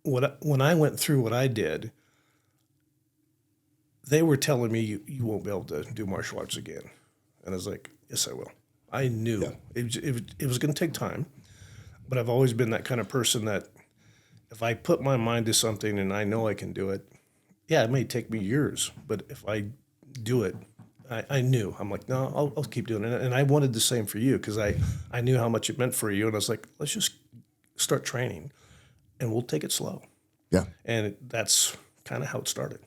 when I went through what I did, they were telling me you won't be able to do martial arts again. And I was like, yes, I will. I knew it was going to take time, but I've always been that kind of person that if I put my mind to something and I know I can do it, it may take me years, but if I do it, I knew. I'm like, no, I'll keep doing it. And I wanted the same for you because I knew how much it meant for you. And I was like, let's just start training and we'll take it slow. Yeah. And that's kind of how it started.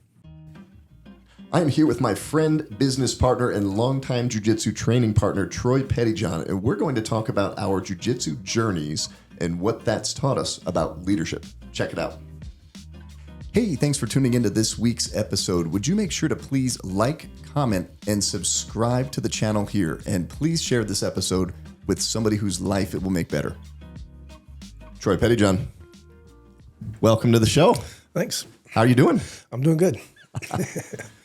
I am here with my friend, business partner, and longtime jiu-jitsu training partner, Troy Pettyjohn, and we're going to talk about our jiu-jitsu journeys and what that's taught us about leadership. Check it out. Hey, thanks for tuning into this week's episode. Would you make sure to please like, comment, and subscribe to the channel here, and please share this episode with somebody whose life it will make better. Troy Pettyjohn, welcome to the show. Thanks. How are you doing? I'm doing good.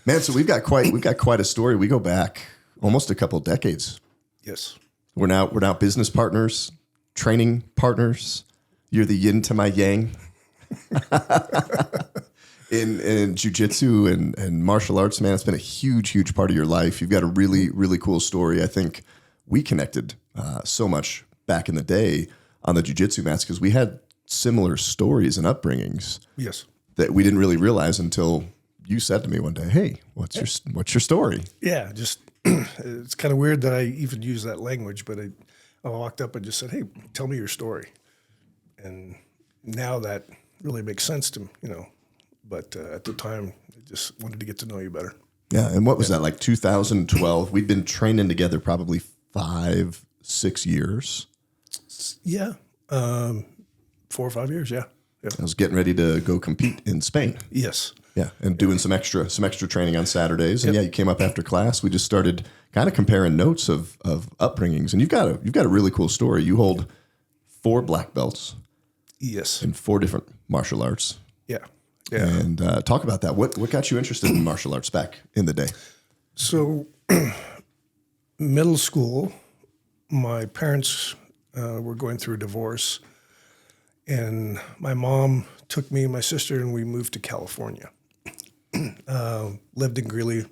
Man, so we've got quite a story. We go back almost a couple of decades. Yes. We're now business partners, training partners. You're the yin to my yang. in jiu-jitsu and martial arts, man, it's been a huge part of your life. You've got a really cool story. I think we connected so much back in the day on the jiu-jitsu mats because we had similar stories and upbringings. Yes. That we didn't really realize until you said to me one day, "Hey, what's your story?" Yeah, just it's kind of weird that I even use that language, but I walked up and just said, "Hey, tell me your story," and now that really makes sense to me, But at the time, I just wanted to get to know you better. Yeah, and what was that, like 2012? We've been training together probably 5-6 years. Yeah, 4 or 5 years. Yeah. I was getting ready to go compete in Spain. Yes. Yeah, and doing some extra training on Saturdays. And you came up after class. We just started kind of comparing notes of upbringings. And you've got a really cool story. You hold 4 black belts. Yes. In 4 different martial arts. Yeah. Yeah. And talk about that. What got you interested in martial arts back in the day? So, middle school, my parents were going through a divorce, and my mom took me and my sister, and we moved to California. Lived in Greeley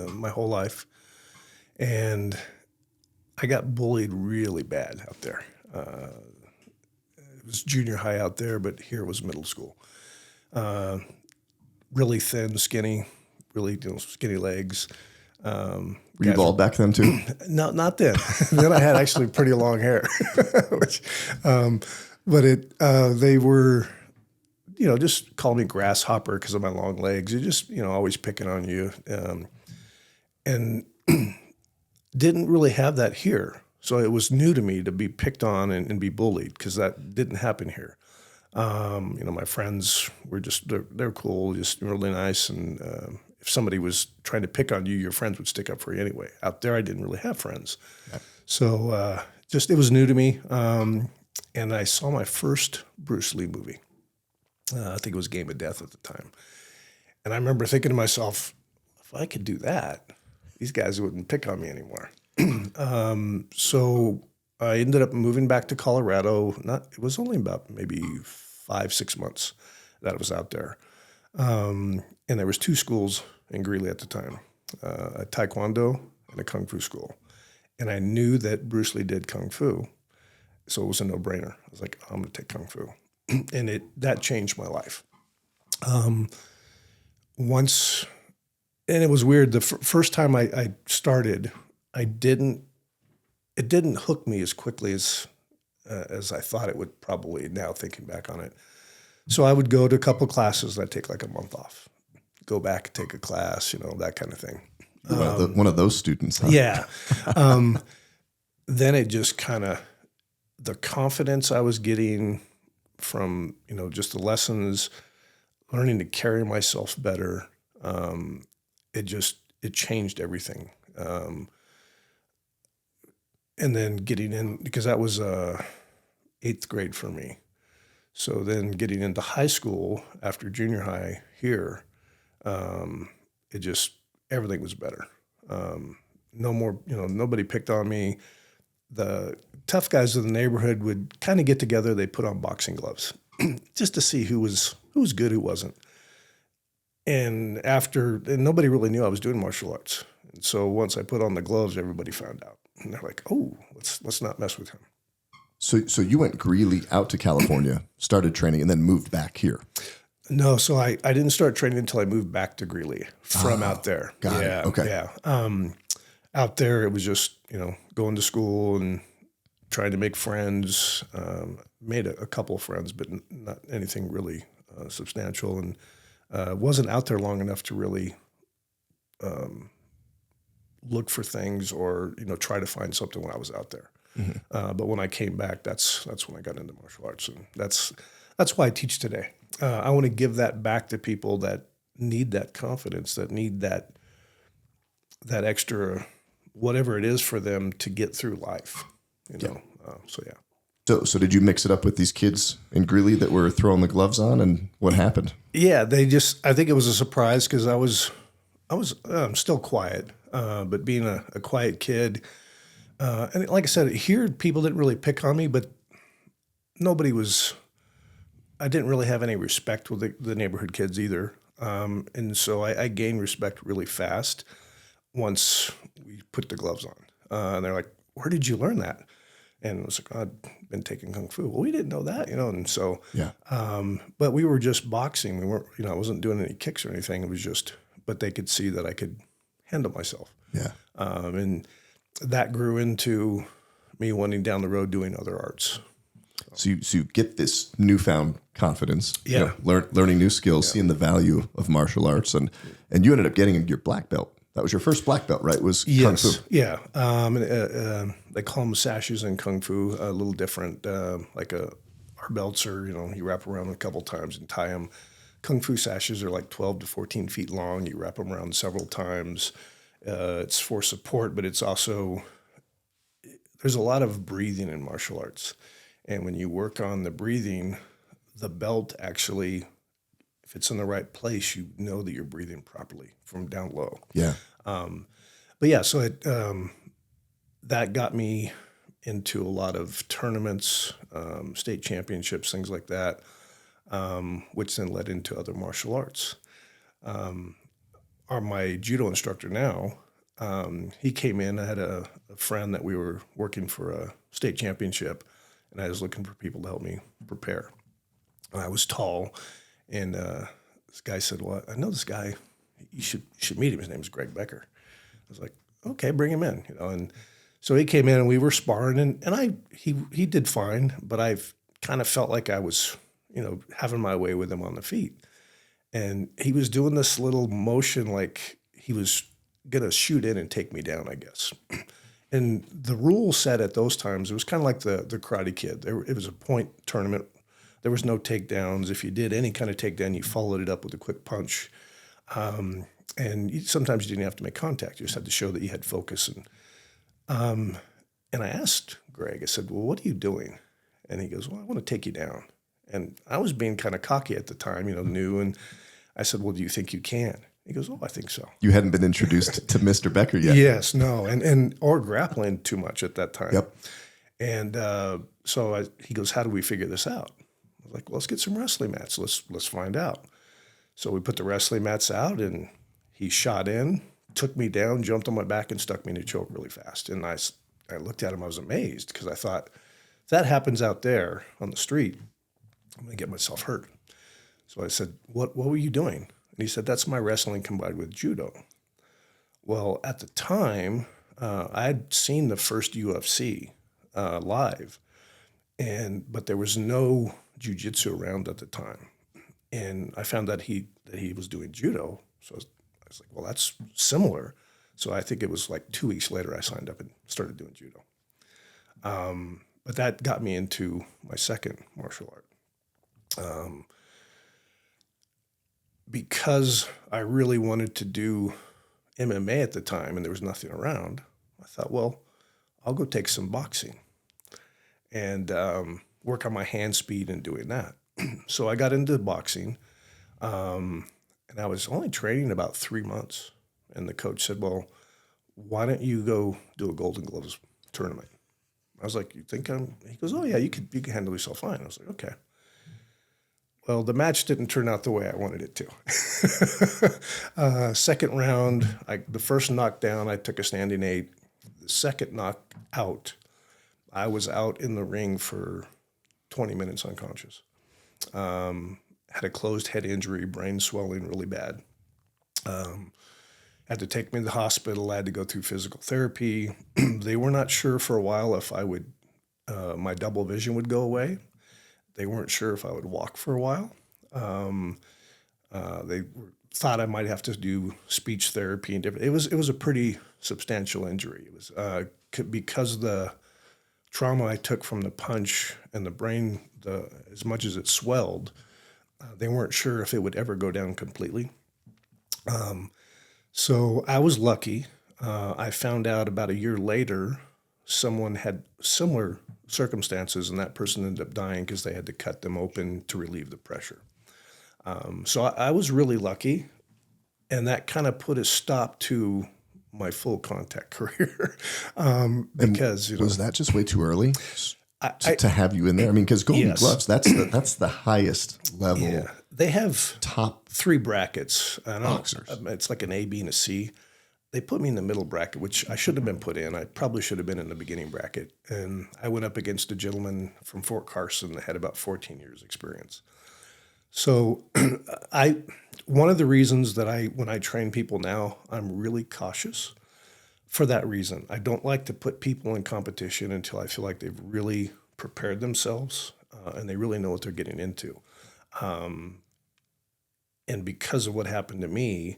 my whole life, and I got bullied really bad out there. It was junior high out there, but here was middle school. Really thin, skinny, really skinny legs. Were you bald back then too? No, not then. Then I had actually pretty long hair. They were, just call me grasshopper because of my long legs. You're just, always picking on you. And didn't really have that here. So it was new to me to be picked on and be bullied because that didn't happen here. My friends were they're cool, just really nice. And if somebody was trying to pick on you, your friends would stick up for you anyway. Out there, I didn't really have friends. Yeah. So it was new to me. And I saw my first Bruce Lee movie. I think it was Game of Death at the time. And I remember thinking to myself, if I could do that, these guys wouldn't pick on me anymore. So I ended up moving back to Colorado. It was only about maybe 5-6 months that I was out there. And there was 2 schools in Greeley at the time, a Taekwondo and a Kung Fu school. And I knew that Bruce Lee did Kung Fu. So it was a no-brainer. I was like, I'm going to take Kung Fu. And that changed my life. And it was weird. The first time I started, it didn't hook me as quickly as I thought it would probably now, thinking back on it. So I would go to a couple classes. I'd take like a month off, go back, take a class, that kind of thing. One of those students, huh? Yeah. Then it just kind of, the confidence I was getting from, just the lessons, learning to carry myself better, it changed everything. And then getting in, because that was 8th grade for me. So then getting into high school after junior high here, everything was better. No more, nobody picked on me. The tough guys of the neighborhood would kind of get together. They'd put on boxing gloves just to see who was who was good, who wasn't. And nobody really knew I was doing martial arts. And so once I put on the gloves, everybody found out. And they're like, oh, let's not mess with him. So you went Greeley out to California, started training, and then moved back here. No, so I didn't start training until I moved back to Greeley from out there. Got it. Okay. Yeah. Out there, it was just, going to school and trying to make friends. Made a couple of friends, but not anything really substantial. And wasn't out there long enough to really look for things or, try to find something when I was out there. Mm-hmm. But when I came back, that's when I got into martial arts. And that's why I teach today. I want to give that back to people that need that confidence, that need that extra, whatever it is for them to get through life, Yeah. So yeah. So did you mix it up with these kids in Greeley that were throwing the gloves on, and what happened? Yeah, I think it was a surprise because I'm still quiet, but being a quiet kid, and like I said, here people didn't really pick on me, but I didn't really have any respect with the neighborhood kids either. And so I gained respect really fast once we put the gloves on. And they're like, where did you learn that? And it was like, I've been taking Kung Fu. Well, we didn't know that, and so, Yeah. but we were just boxing. We weren't, I wasn't doing any kicks or anything. It was just, but they could see that I could handle myself. Yeah. And that grew into me wanting down the road doing other arts. So you get this newfound confidence, Yeah. Learning new skills, seeing the value of martial arts, and you ended up getting your black belt. That was your first black belt, right? Was Kung Fu. Yeah. They call them sashes in Kung Fu, a little different. Our belts are, you wrap around a couple times and tie them. Kung Fu sashes are like 12 to 14 feet long. You wrap them around several times. It's for support, but it's also, there's a lot of breathing in martial arts. And when you work on the breathing, the belt actually, if it's in the right place, you know that you're breathing properly from down low. Yeah. But yeah, so that got me into a lot of tournaments, state championships, things like that, which then led into other martial arts. My judo instructor now, he came in. I had a friend that we were working for a state championship, and I was looking for people to help me prepare. I was tall, and this guy said, well, I know this guy. You should meet him. His name is Greg Becker. I was like, okay, bring him in. And so he came in, and we were sparring, and he did fine, but I've kind of felt like I was, having my way with him on the feet. And he was doing this little motion like he was going to shoot in and take me down, I guess. And the rule said at those times, it was kind of like the Karate Kid. It was a point tournament. There was no takedowns. If you did any kind of takedown, you followed it up with a quick punch. Sometimes you didn't have to make contact. You just had to show that you had focus. And I asked Greg, I said, well, what are you doing? And he goes, well, I want to take you down. And I was being kind of cocky at the time, new. And I said, well, do you think you can? He goes, oh, I think so. You hadn't been introduced to Mr. Becker yet. Yes, no, or grappling too much at that time. Yep. And so he goes, how do we figure this out? I was like, well, let's get some wrestling mats. Let's find out. So we put the wrestling mats out, and he shot in, took me down, jumped on my back, and stuck me in a choke really fast. And I looked at him. I was amazed because I thought, if that happens out there on the street, I'm going to get myself hurt. So I said, what were you doing? And he said, that's my wrestling combined with judo. Well, at the time, I had seen the first UFC live, but there was no jiu-jitsu around at the time. And I found that he was doing judo. So I was like, well, that's similar. So I think it was like 2 weeks later I signed up and started doing judo. But that got me into my second martial art. Because I really wanted to do MMA at the time and there was nothing around, I thought, well, I'll go take some boxing and work on my hand speed and doing that. So I got into boxing, and I was only training about 3 months. And the coach said, well, why don't you go do a Golden Gloves tournament? I was like, you think he goes, oh yeah, you can handle yourself fine. I was like, okay. Well, the match didn't turn out the way I wanted it to. Second round, the first knockdown, I took a standing 8. The second knockout, I was out in the ring for 20 minutes unconscious. Had a closed head injury, brain swelling really bad. Had to take me to the hospital. I had to go through physical therapy. They were not sure for a while if I would, my double vision would go away. They weren't sure if I would walk for a while. They thought I might have to do speech therapy and different. It was a pretty substantial injury. It was because of the trauma I took from the punch and the brain, as much as it swelled, they weren't sure if it would ever go down completely. So I was lucky. I found out about a year later, someone had similar circumstances, and that person ended up dying because they had to cut them open to relieve the pressure. So I was really lucky, and that kind of put a stop to my full contact career. Because was that just way too early to have you in there? I mean, because Golden Gloves, that's the highest level. Yeah, they have top 3 brackets. Boxers. It's like an A, B, and a C. They put me in the middle bracket, which I shouldn't have been put in. I probably should have been in the beginning bracket. And I went up against a gentleman from Fort Carson that had about 14 years experience. So one of the reasons that when I train people now, I'm really cautious for that reason. I don't like to put people in competition until I feel like they've really prepared themselves and they really know what they're getting into. And because of what happened to me,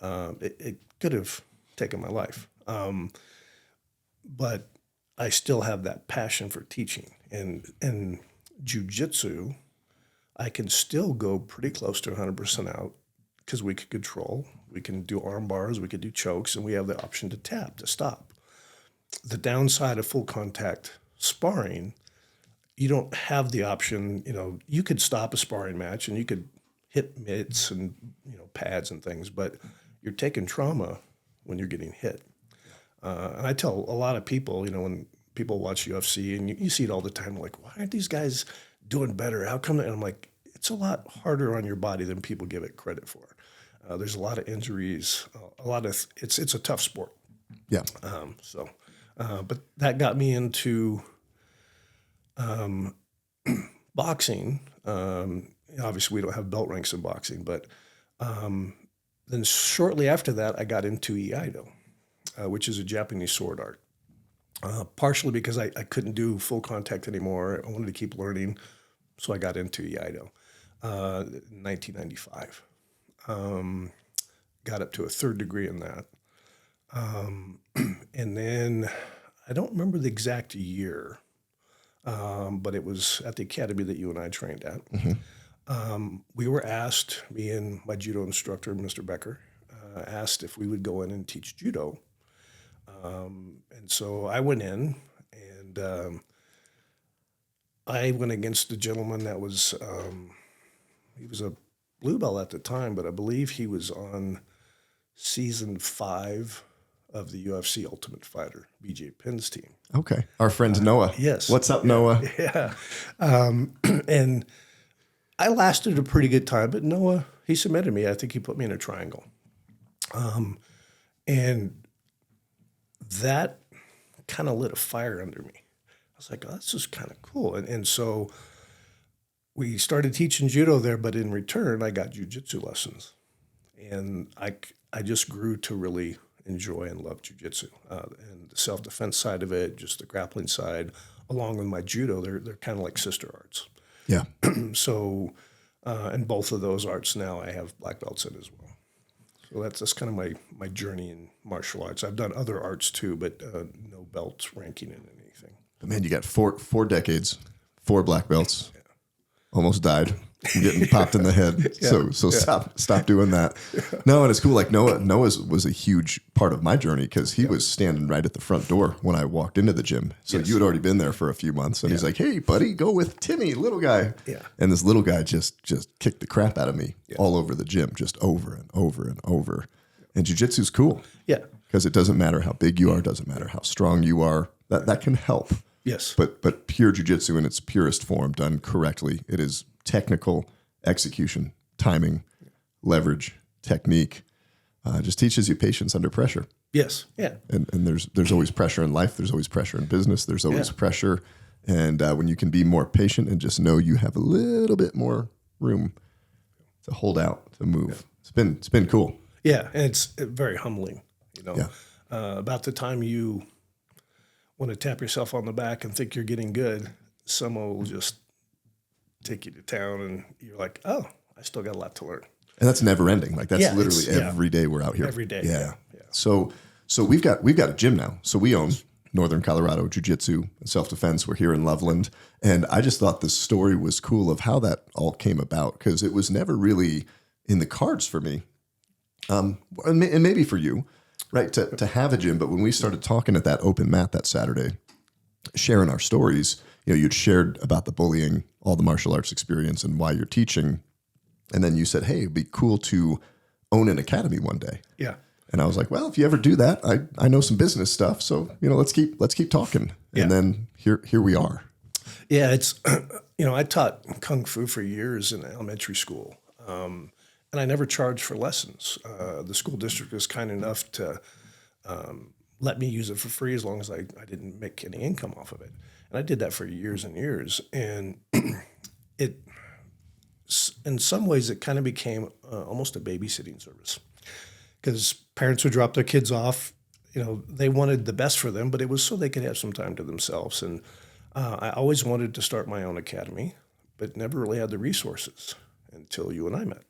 it could have taken my life. But I still have that passion for teaching. And JiuJitsu, I can still go pretty close to 100% out because we could control. We can do arm bars, we could do chokes, and we have the option to tap, to stop. The downside of full contact sparring, you don't have the option. You could stop a sparring match and you could hit mitts and pads and things, but you're taking trauma when you're getting hit. And I tell a lot of people, when people watch UFC, and you see it all the time, like, why aren't these guys doing better? How come? And I'm like, it's a lot harder on your body than people give it credit for. There's a lot of injuries, it's a tough sport. Yeah. But that got me into boxing. Obviously, we don't have belt ranks in boxing, but then shortly after that, I got into Iaido, which is a Japanese sword art. Partially because I couldn't do full contact anymore. I wanted to keep learning, so I got into Iaido in 1995. Got up to a 3rd degree in that. And then I don't remember the exact year, but it was at the academy that you and I trained at. Mm-hmm. We were asked, me and my judo instructor, Mr. Becker, asked if we would go in and teach judo. And so I went in, and I went against a gentleman that was, he was a blue belt at the time, but I believe he was on season 5 of the UFC Ultimate Fighter, BJ Penn's team. Okay. Our friend Noah. Yes. What's up, Noah? Yeah. And I lasted a pretty good time, but Noah, he submitted me. I think he put me in a triangle. And that kind of lit a fire under me. I was like, oh, this is kind of cool. And so we started teaching judo there, but in return, I got jiu-jitsu lessons. And I just grew to really enjoy and love jiu-jitsu. And the self-defense side of it, just the grappling side, along with my judo, they're kind of like sister arts. Yeah. So, and both of those arts now I have black belts in as well. So that's kind of my journey in martial arts. I've done other arts too, but no belts ranking in anything. But man, you got four decades, 4 black belts. Yeah. Almost died from getting popped in the head. Yeah. So stop doing that. Yeah. No, and it's cool. Like Noah was a huge part of my journey because he was standing right at the front door when I walked into the gym. So you had already been there for a few months, and he's like, "Hey, buddy, go with Timmy, little guy." Yeah. And this little guy just kicked the crap out of me all over the gym, just over and over and over. And jiu-jitsu's cool. Yeah. Because it doesn't matter how big you are, doesn't matter how strong you are. That can help. Yes. But pure jiu-jitsu in its purest form, done correctly, it is technical, execution, timing, leverage, technique. Just teaches you patience under pressure. Yes. Yeah. And there's always pressure in life. There's always pressure in business. There's always pressure. And when you can be more patient and just know you have a little bit more room to hold out, to move. It's been cool. Yeah. And it's very humbling, about the time you want to tap yourself on the back and think you're getting good, someone will just take you to town and you're like, oh, I still got a lot to learn. And that's never ending. Like that's literally every day we're out here. Every day. Yeah. So we've got a gym now. So we own Northern Colorado Jiu-Jitsu and self-defense. We're here in Loveland. And I just thought the story was cool of how that all came about, because it was never really in the cards for me. And maybe for you, right, to have a gym. But when we started talking at that open mat that Saturday, sharing our stories, you'd shared about the bullying, all the martial arts experience and why you're teaching. And then you said, hey, it'd be cool to own an academy one day. Yeah. And I was like, well, if you ever do that, I know some business stuff. So, let's keep talking. Yeah. And then here we are. Yeah. It's, I taught Kung Fu for years in elementary school. And I never charged for lessons. The school district was kind enough to let me use it for free as long as I didn't make any income off of it. And I did that for years and years. And in some ways, it kind of became almost a babysitting service, because parents would drop their kids off. They wanted the best for them, but it was so they could have some time to themselves. And I always wanted to start my own academy, but never really had the resources until you and I met.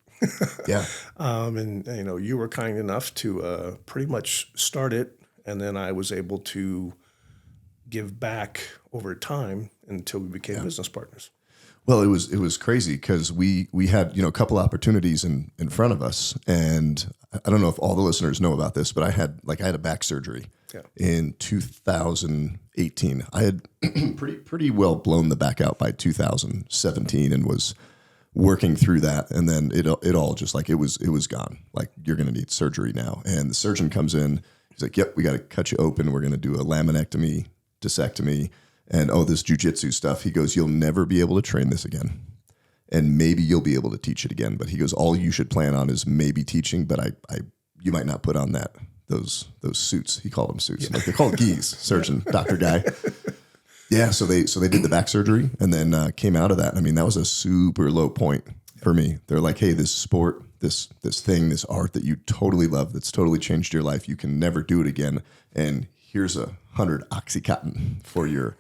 Yeah. And you were kind enough to pretty much start it, and then I was able to give back over time until we became business partners. Well, it was crazy because we had a couple opportunities in front of us, and I don't know if all the listeners know about this, but I had a back surgery in 2018. I had pretty well blown the back out by 2017, and was working through that, and then it all just it was gone. Like, you're going to need surgery now, and the surgeon comes in. He's like, "Yep, we got to cut you open. We're going to do a laminectomy, discectomy." And this jiu-jitsu stuff, he goes, "You'll never be able to train this again. And maybe you'll be able to teach it again. But," he goes, "all you should plan on is maybe teaching, but you might not put on those suits." He called them suits. Like, they're called gis, surgeon, doctor guy. Yeah, so they did the back surgery and then came out of that. I mean, that was a super low point for me. They're like, "Hey, this sport, this thing, this art that you totally love, that's totally changed your life, you can never do it again. And here's 100 Oxycontin for your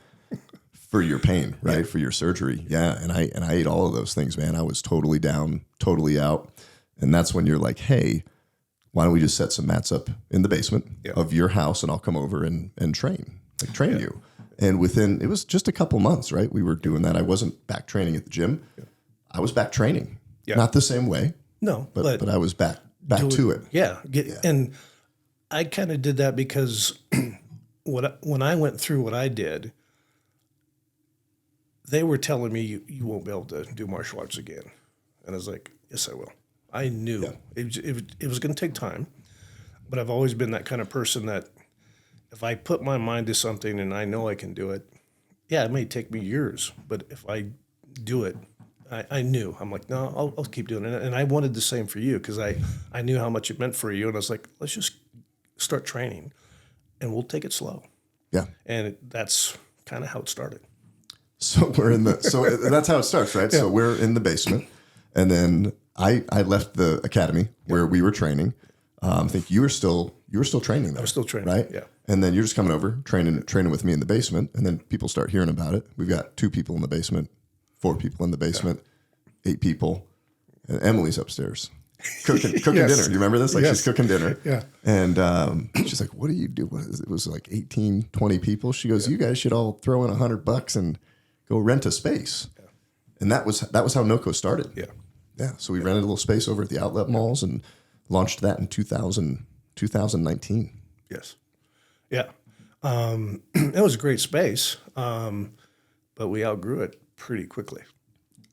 pain, right? For your surgery." Yeah. And I ate all of those things, man. I was totally down, totally out. And that's when you're like, "Hey, why don't we just set some mats up in the basement of your house, and I'll come over and train you." And it was just a couple months, right? We were doing that. I wasn't back training at the gym. Yeah. I was back training. Yeah. Not the same way. No, but I was back to it. Yeah. And I kind of did that because when I went through what I did, they were telling me you won't be able to do martial arts again. And I was like, yes, I will. I knew it was going to take time, but I've always been that kind of person that if I put my mind to something and I know I can do it, it may take me years, but if I do it, I knew. I'm like, no, I'll keep doing it. And I wanted the same for you, because I knew how much it meant for you. And I was like, let's just start training and we'll take it slow. Yeah. And that's kind of how it started. So that's how it starts, right? Yeah. So we're in the basement, and then I left the academy where we were training. I think you were still training there. I was still training, right? Yeah. And then you're just coming over, training with me in the basement, and then people start hearing about it. We've got 2 people in the basement, 4 people in the basement, 8 people, and Emily's upstairs cooking dinner. You remember this? She's cooking dinner. Yeah. And she's like, "What do you do?" It was like 18, 20 people. She goes, "You guys should all throw in $100 and go rent a space." Yeah. And that was how NOCO started. Yeah. Yeah. So we rented a little space over at the outlet malls and launched that in 2019. Yes. Yeah. It was a great space, but we outgrew it pretty quickly.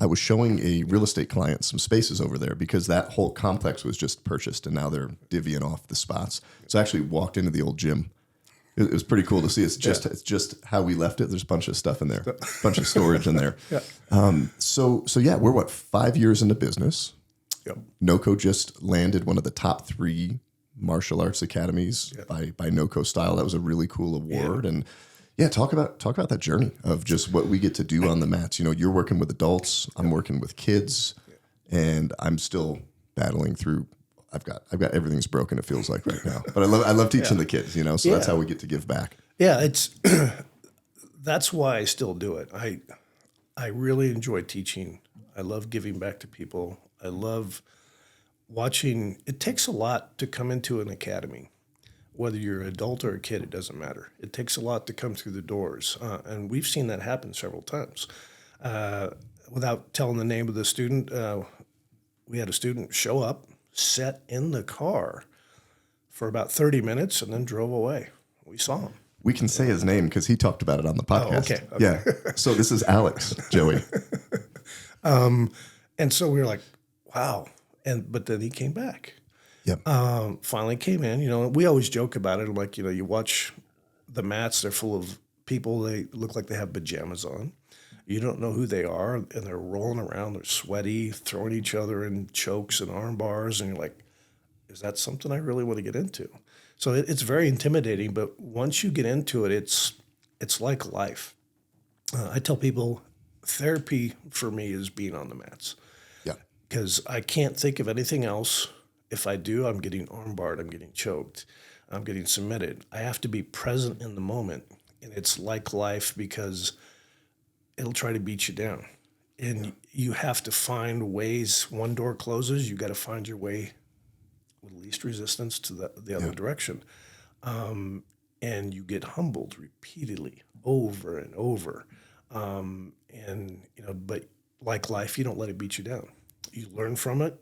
I was showing a real estate client some spaces over there because that whole complex was just purchased, and now they're divvying off the spots. So I actually walked into the old gym It was pretty cool to see. It's just how we left it. There's a bunch of stuff in there, a bunch of storage in there. So yeah, we're what, 5 years into business. Yep. NOCO just landed one of the top 3 martial arts academies by NOCO style. That was a really cool award. And yeah, talk about that journey of just what we get to do on the mats. You know, you're working with adults, I'm working with kids, and I'm still battling through. I've got everything's broken, it feels like right now. But I love teaching the kids, you know, so that's how we get to give back. Yeah, it's that's why I still do it. I really enjoy teaching. I love giving back to people. I love watching. It takes a lot to come into an academy. Whether you're an adult or a kid, it doesn't matter. It takes a lot to come through the doors. And we've seen that happen several times. Without telling the name of the student, we had a student show up, sat in the car for about 30 minutes, and then drove away. We saw him. We can say his name because he talked about it on the podcast. Okay. Yeah. So this is Alex, Joey. And so we were like, wow. But then he came back. Yep. Finally came in. You know, we always joke about it. Like, you know, you watch the mats, they're full of people. They look like they have pajamas on. You don't know who they are, and they're rolling around. They're sweaty, throwing each other in chokes and arm bars. And you're like, is that something I really want to get into? So it's very intimidating. But once you get into it, it's like life. I tell people therapy for me is being on the mats. Yeah. Because I can't think of anything else. If I do, I'm getting armbarred, I'm getting choked, I'm getting submitted. I have to be present in the moment. And it's like life because it'll try to beat you down. And you have to find ways. One door closes, you got to find your way with least resistance to the other direction. And you get humbled repeatedly over and over. And, you know, but like life, you don't let it beat you down. You learn from it.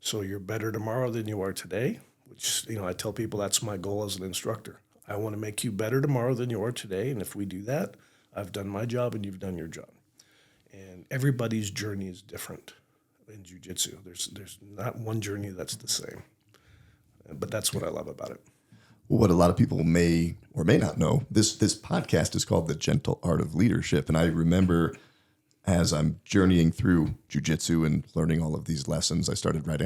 So you're better tomorrow than you are today, which, you know, I tell people that's my goal as an instructor. I want to make you better tomorrow than you are today. And if we do that, I've done my job and you've done your job. And everybody's journey is different in jiu-jitsu. There's not one journey that's the same. But that's what I love about it. What a lot of people may or may not know, this podcast is called The Gentle Art of Leadership. And I remember as I'm journeying through jiu-jitsu and learning all of these lessons, I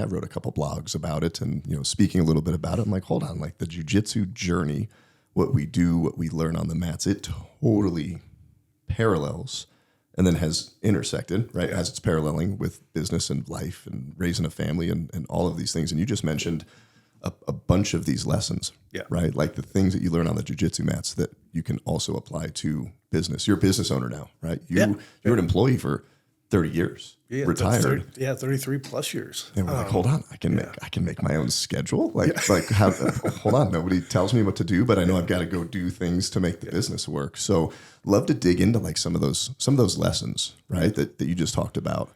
wrote a couple blogs about it and, you know, speaking a little bit about it. I'm like, hold on, like the jiu-jitsu journey, what we do, what we learn on the mats, it totally parallels and then has intersected, right? As it's paralleling with business and life and raising a family and all of these things. And you just mentioned a bunch of these lessons, right? Like the things that you learn on the jiu-jitsu mats that you can also apply to business. You're a business owner now, right? You're an employee for 30 years, retired. 33 plus years. And we're like, hold on, I can make my own schedule. Like how, hold on, nobody tells me what to do, but I know I've got to go do things to make the business work. So love to dig into like some of those lessons, right? That you just talked about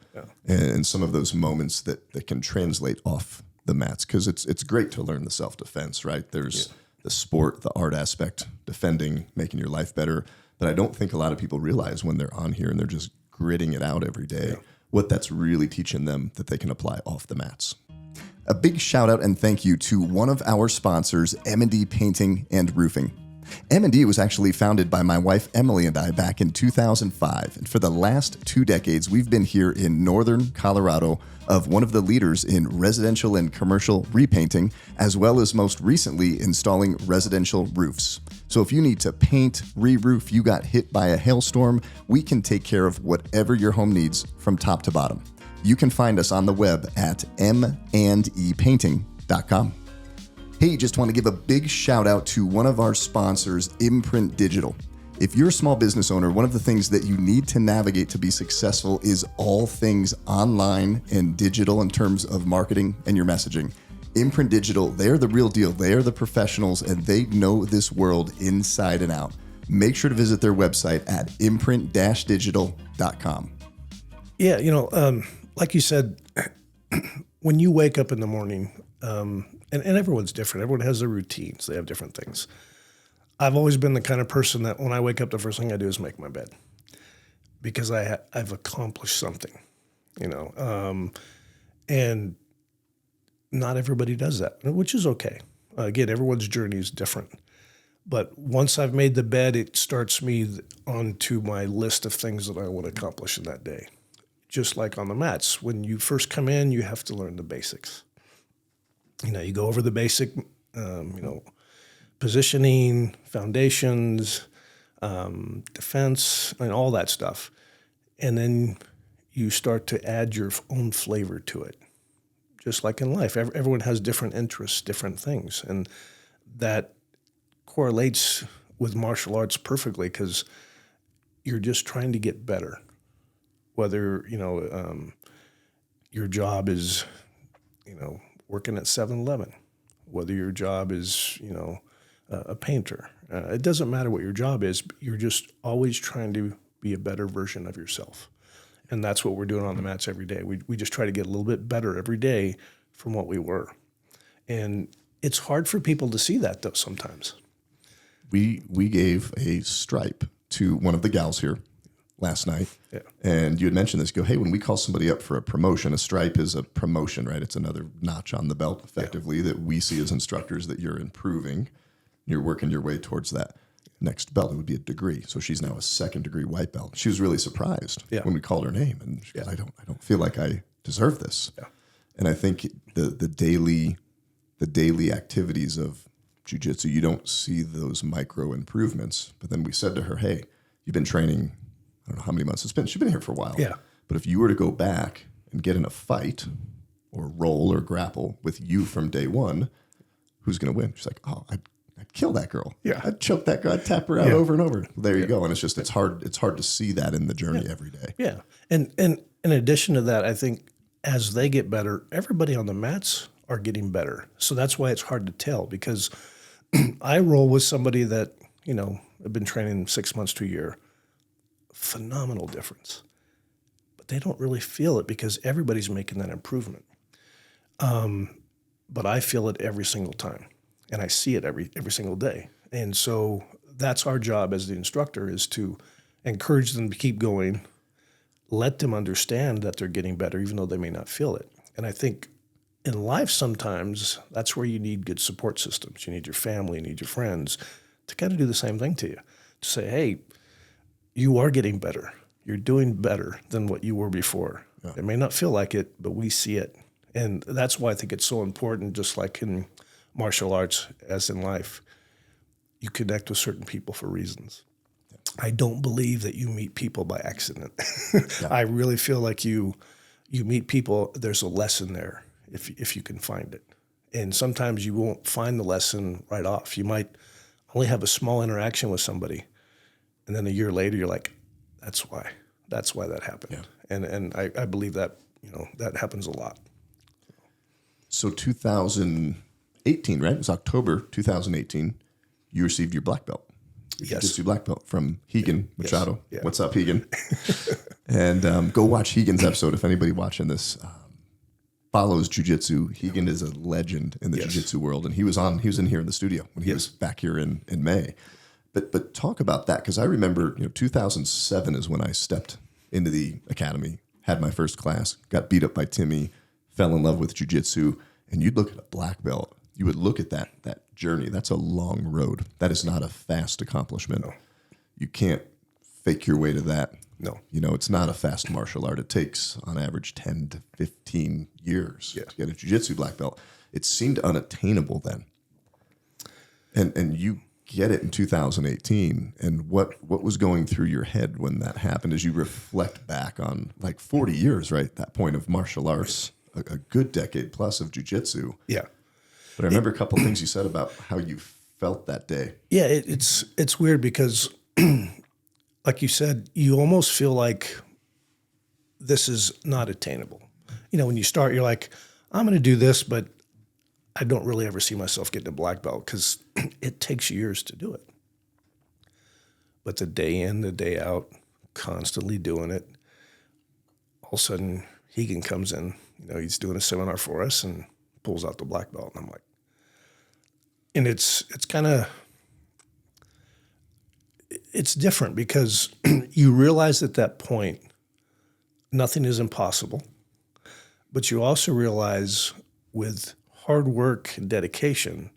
and some of those moments that can translate off the mats. Cause it's great to learn the self-defense, right? There's the sport, the art aspect, defending, making your life better. But I don't think a lot of people realize when they're on here and they're just gritting it out every day, what that's really teaching them that they can apply off the mats. A big shout out and thank you to one of our sponsors, M&D Painting and Roofing. M&D was actually founded by my wife Emily and I back in 2005. And for the last 2 decades, we've been here in northern Colorado of one of the leaders in residential and commercial repainting, as well as most recently installing residential roofs. So if you need to paint, re-roof, you got hit by a hailstorm, we can take care of whatever your home needs from top to bottom. You can find us on the web at mandepainting.com. Hey, just want to give a big shout out to one of our sponsors, Imprint Digital. If you're a small business owner, one of the things that you need to navigate to be successful is all things online and digital in terms of marketing and your messaging. Imprint Digital, they're the real deal. They are the professionals and they know this world inside and out. Make sure to visit their website at imprint-digital.com. Yeah, you know, like you said, when you wake up in the morning, and everyone's different. Everyone has their routines. They have different things. I've always been the kind of person that when I wake up, the first thing I do is make my bed because I've accomplished something, you know, and not everybody does that, which is okay. Again, everyone's journey is different. But once I've made the bed, it starts me onto my list of things that I want to accomplish in that day. Just like on the mats, when you first come in, you have to learn the basics. You go over the basic, positioning, foundations, defense, and all that stuff. And then you start to add your own flavor to it. Just like in life, everyone has different interests, different things. And that correlates with martial arts perfectly because you're just trying to get better. Whether, your job is, working at 7-Eleven, whether your job is, a painter. It doesn't matter what your job is. You're just always trying to be a better version of yourself. And that's what we're doing on the mats every day. We just try to get a little bit better every day from what we were. And it's hard for people to see that, though, sometimes. We gave a stripe to one of the gals here last night. Yeah. And you had mentioned this. You go, hey, when we call somebody up for a promotion, a stripe is a promotion, right? It's another notch on the belt, effectively, that we see as instructors that you're improving. You're working your way towards that next belt. It would be a degree. So she's now a 2nd degree white belt. She was really surprised when we called her name. And she goes, I don't feel like I deserve this. Yeah. And I think the daily activities of jiu-jitsu, you don't see those micro improvements. But then we said to her, hey, you've been training, I don't know how many months it's been. She's been here for a while. Yeah. But if you were to go back and get in a fight or roll or grapple with you from day one, who's going to win? She's like, oh, I'd kill that girl. Yeah. I'd choke that girl. I'd tap her out over and over. Well, there you go. And it's hard to see that in the journey every day. Yeah. And in addition to that, I think as they get better, everybody on the mats are getting better. So that's why it's hard to tell, because I roll with somebody that, I've been training 6 months to a year. Phenomenal difference. But they don't really feel it because everybody's making that improvement. But I feel it every single time. And I see it every single day. And so that's our job as the instructor, is to encourage them to keep going, let them understand that they're getting better, even though they may not feel it. And I think in life sometimes that's where you need good support systems. You need your family, you need your friends to kind of do the same thing to you, to say, hey, you are getting better. You're doing better than what you were before. Yeah. It may not feel like it, but we see it. And that's why I think it's so important, just like in martial arts, as in life, you connect with certain people for reasons. Yeah. I don't believe that you meet people by accident. Yeah. I really feel like you meet people, there's a lesson there if you can find it. And sometimes you won't find the lesson right off. You might only have a small interaction with somebody, and then a year later you're like, that's why that happened. Yeah. And I believe that, that happens a lot. So 2018, right? It was October 2018. You received your black belt. Yes. Jitsu black belt from Hegan Machado. Yes. Yeah. What's up, Hegan? And go watch Hegan's episode. If anybody watching this follows jiu-jitsu, Hegan is a legend in the jiu-jitsu world. And he was in here in the studio when he was back here in May. But talk about that, because I remember 2007 is when I stepped into the academy, had my first class, got beat up by Timmy, fell in love with jiu-jitsu, and you'd look at a black belt. You would look at that journey. That's a long road. That is not a fast accomplishment. No. You can't fake your way to that. No. It's not a fast martial art. It takes, on average, 10 to 15 years to get a jiu-jitsu black belt. It seemed unattainable then. And you get it in 2018. And what was going through your head when that happened as you reflect back on 40 years, right? That point of martial arts, a good decade plus of jiu-jitsu. Yeah. But I remember a couple of things you said about how you felt that day. Yeah, it's weird because, like you said, you almost feel like this is not attainable. When you start, you're like, I'm going to do this, but I don't really ever see myself getting a black belt because it takes years to do it. But the day in, the day out, constantly doing it, all of a sudden, Hegan comes in. He's doing a seminar for us and pulls out the black belt. And I'm like, and it's kind of, it's different because you realize at that point, nothing is impossible. But you also realize with hard work and dedication,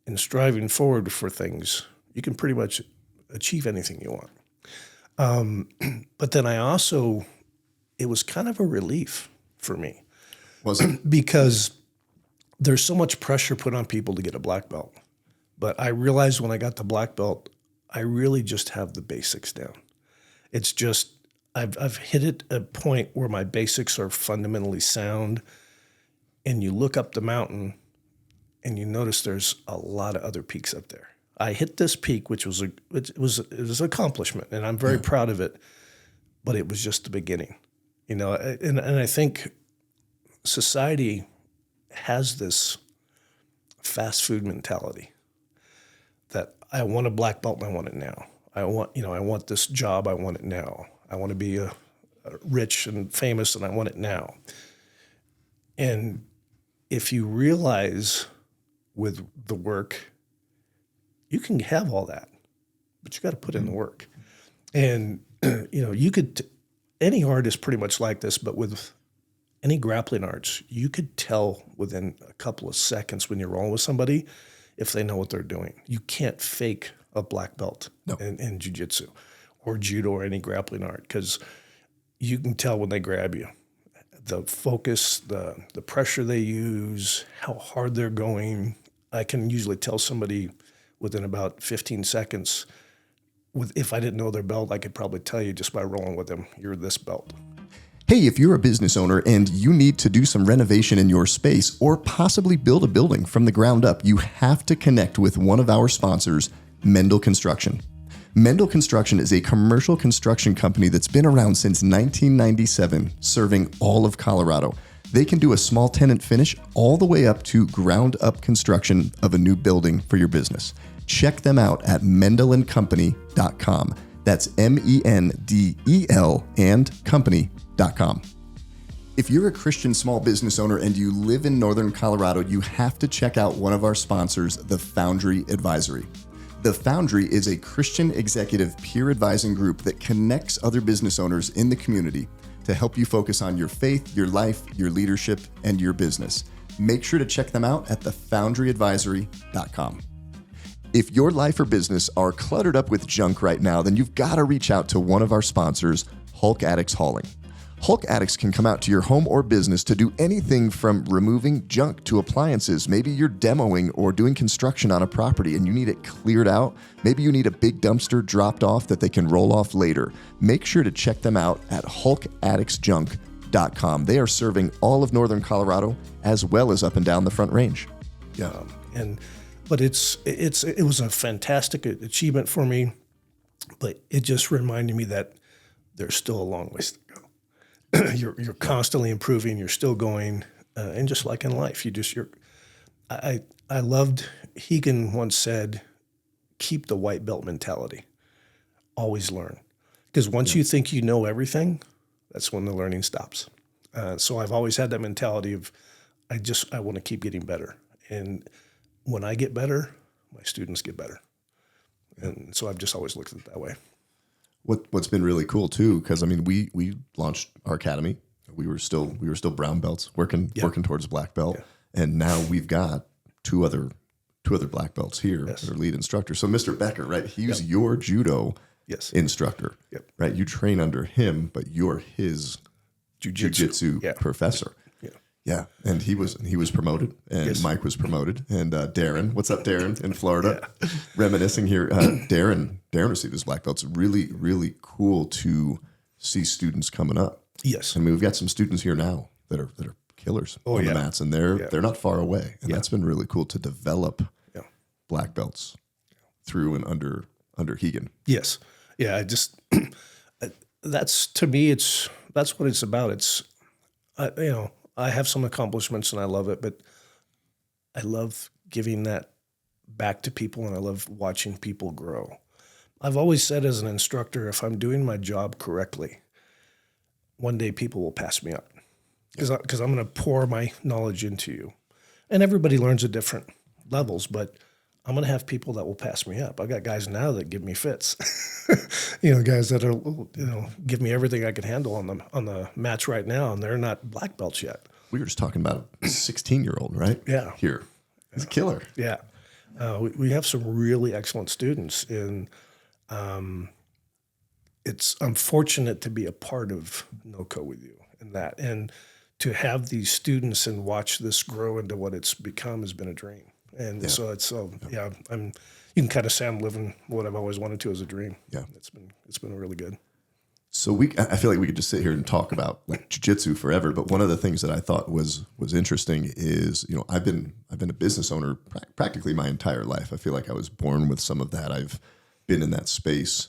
in striving forward for things, you can pretty much achieve anything you want. But then it was kind of a relief for me. Was it? Because there's so much pressure put on people to get a black belt. But I realized when I got the black belt, I really just have the basics down. It's just, I've hit it a point where my basics are fundamentally sound, and you look up the mountain and you notice there's a lot of other peaks up there. I hit this peak, which was it was an accomplishment, and I'm very proud of it, but it was just the beginning. And I think society has this fast food mentality that I want a black belt and I want it now. I want this job, I want it now. I want to be rich and famous and I want it now. And if you realize with the work, you can have all that, but you got to put in the work. And, any art is pretty much like this, but with any grappling arts, you could tell within a couple of seconds when you're rolling with somebody if they know what they're doing. You can't fake a black belt in jiu-jitsu or judo or any grappling art, because you can tell when they grab you. The focus, the pressure they use, how hard they're going. I can usually tell somebody within about 15 seconds. If I didn't know their belt, I could probably tell you just by rolling with them, you're this belt. Hey, if you're a business owner and you need to do some renovation in your space or possibly build a building from the ground up, you have to connect with one of our sponsors, Mendel Construction. Mendel Construction is a commercial construction company that's been around since 1997, serving all of Colorado. They can do a small tenant finish all the way up to ground up construction of a new building for your business. Check them out at mendelandcompany.com. That's MENDEL and company.com. If you're a Christian small business owner and you live in Northern Colorado, you have to check out one of our sponsors, the Foundry Advisory. The Foundry is a Christian executive peer advising group that connects other business owners in the community to help you focus on your faith, your life, your leadership, and your business. Make sure to check them out at thefoundryadvisory.com. If your life or business are cluttered up with junk right now, then you've got to reach out to one of our sponsors, Hulk Addicts Hauling. Hulk Addicts can come out to your home or business to do anything from removing junk to appliances. Maybe you're demoing or doing construction on a property and you need it cleared out. Maybe you need a big dumpster dropped off that they can roll off later. Make sure to check them out at hulkaddictsjunk.com. They are serving all of Northern Colorado as well as up and down the Front Range. Yeah, but it was a fantastic achievement for me, but it just reminded me that there's still a long ways to go. You're constantly improving. You're still going, and just like in life, I loved. Hegan once said, "Keep the white belt mentality. Always learn, because once you think you know everything, that's when the learning stops." So I've always had that mentality of, I want to keep getting better, and when I get better, my students get better, and so I've just always looked at it that way. What's been really cool too, because I mean we launched our academy. We were still brown belts working towards black belt, and now we've got two other black belts here that are lead instructors. So Mr. Becker, right? He's your judo instructor, right? You train under him, but you're his jiu-jitsu professor. Yeah, and he was promoted, and Mike was promoted, and Darren, what's up, Darren, in Florida, reminiscing here. Darren received his black belt. It's really, really cool to see students coming up. Yes, I mean we've got some students here now that are killers on the mats, and they're not far away, and that's been really cool to develop black belts through and under Hegan. Yes, yeah. That's to me, that's what it's about. It's I have some accomplishments and I love it, but I love giving that back to people and I love watching people grow. I've always said as an instructor, if I'm doing my job correctly, one day people will pass me up because I'm going to pour my knowledge into you. And everybody learns at different levels, but I'm going to have people that will pass me up. I got guys now that give me fits, guys that are, give me everything I can handle on the mats right now, and they're not black belts yet. We were just talking about a 16-year-old, right? Yeah. Here. He's a killer. Yeah. We have some really excellent students, and I'm fortunate to be a part of NOCO with you and to have these students and watch this grow into what it's become has been a dream. And so yeah, you can kind of say I'm living what I've always wanted to as a dream. Yeah. It's been really good. So I feel like we could just sit here and talk about like jiu-jitsu forever. But one of the things that I thought was interesting is, I've been a business owner practically my entire life. I feel like I was born with some of that. I've been in that space.